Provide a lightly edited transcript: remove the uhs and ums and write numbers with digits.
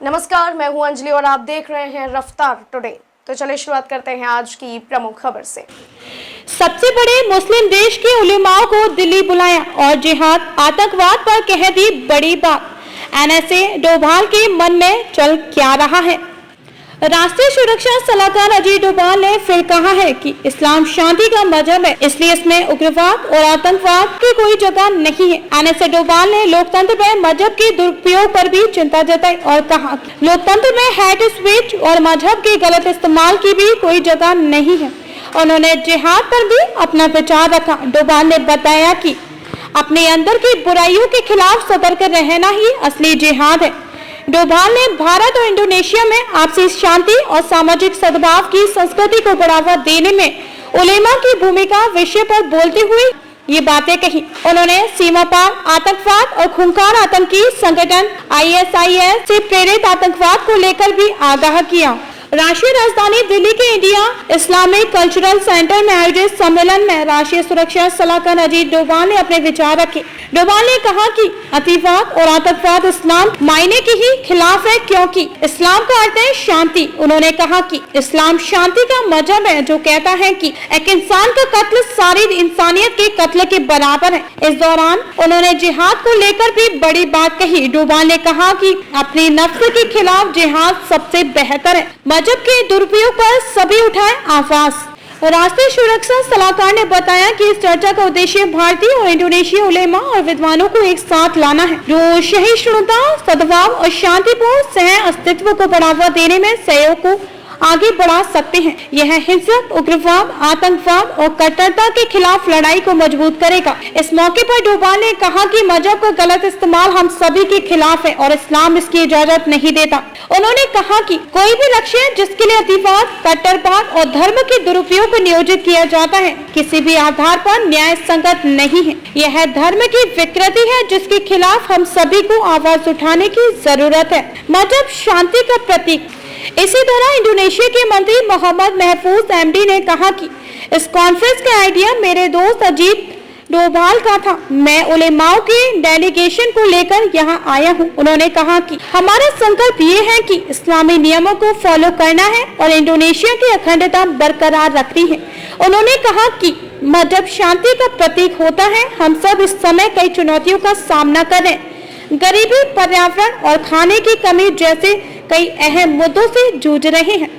नमस्कार, मैं हूं अंजलि और आप देख रहे हैं रफ्तार टुडे। तो चलिए शुरुआत करते हैं आज की प्रमुख खबर से। सबसे बड़े मुस्लिम देश के उलेमाओं को दिल्ली बुलाया और जिहाद आतंकवाद पर कह दी बड़ी बात। एनएसए डोभाल के मन में चल क्या रहा है? राष्ट्रीय सुरक्षा सलाहकार अजीत डोभाल ने फिर कहा है कि इस्लाम शांति का मजहब है, इसलिए इसमें उग्रवाद और आतंकवाद की कोई जगह नहीं है। एनएसए डोभाल ने लोकतंत्र में मजहब के दुरुपयोग पर भी चिंता जताई और कहा कि लोकतंत्र में हेट स्पीच और मजहब के गलत इस्तेमाल की भी कोई जगह नहीं है। उन्होंने जिहाद पर भी अपना विचार रखा। डोभाल ने बताया कि अपने अंदर की बुराइयों के खिलाफ सतर्क रहना ही असली जिहाद है। डोभाल ने भारत और इंडोनेशिया में आपसी शांति और सामाजिक सद्भाव की संस्कृति को बढ़ावा देने में उलेमा की भूमिका विषय पर बोलते हुए ये बातें कही। उन्होंने सीमा पार आतंकवाद और खूंखार आतंकी संगठन ISIS से प्रेरित आतंकवाद को लेकर भी आगाह किया। राष्ट्रीय राजधानी दिल्ली के इंडिया इस्लामिक कल्चरल सेंटर में आयोजित सम्मेलन में राष्ट्रीय सुरक्षा सलाहकार अजीत डोभाल ने अपने विचार रखे। डोभाल ने कहा कि अतिवाद और आतंकवाद इस्लाम मायने के ही खिलाफ है, क्योंकि इस्लाम का अर्थ है शांति। उन्होंने कहा कि इस्लाम शांति का मजहब है जो कहता है कि एक इंसान का कत्ल सारी इंसानियत के कत्ल के बराबर है। इस दौरान उन्होंने जिहाद को लेकर भी बड़ी बात कही। डोभाल ने कहा कि अपनी नफ्स के खिलाफ जिहाद सबसे बेहतर है। मजहब के दुरुपयोग पर सभी उठाए आवाज। राष्ट्रीय सुरक्षा सलाहकार ने बताया कि इस चर्चा का उद्देश्य भारतीय और इंडोनेशिया उलेमा और विद्वानों को एक साथ लाना है, जो सहिष्णुता, सद्भाव और शांतिपूर्ण सह अस्तित्व को बढ़ावा देने में सहयोग को आगे बढ़ा सकते हैं। यह हिंसक, उग्रवाद, आतंकवाद और कट्टरता के खिलाफ लड़ाई को मजबूत करेगा। इस मौके पर डोभाल ने कहा कि मजहब का गलत इस्तेमाल हम सभी के खिलाफ है और इस्लाम इसकी इजाजत नहीं देता। उन्होंने कहा कि कोई भी लक्ष्य जिसके लिए अतिवाद, कट्टरवाद और धर्म के दुरुपयोग को नियोजित किया जाता है, किसी भी आधार पर न्याय संगत नहीं है। यह धर्म की विकृति है जिसके खिलाफ हम सभी को आवाज उठाने की जरूरत है। मजहब शांति का प्रतीक। इसी तरह इंडोनेशिया के मंत्री मोहम्मद महफूज MD ने कहा कि इस कॉन्फ्रेंस का आइडिया मेरे दोस्त अजीत डोभाल का था। मैं उलेमाओं के डेलीगेशन को लेकर यहाँ आया हूँ। उन्होंने कहा कि हमारा संकल्प ये है कि इस्लामी नियमों को फॉलो करना है और इंडोनेशिया की अखंडता बरकरार रखनी है। उन्होंने कहा कि मजहब शांति का प्रतीक होता है। हम सब इस समय कई चुनौतियों का सामना कर रहे हैं। गरीबी, पर्यावरण और खाने की कमी जैसे कई अहम मुद्दों से जूझ रहे हैं।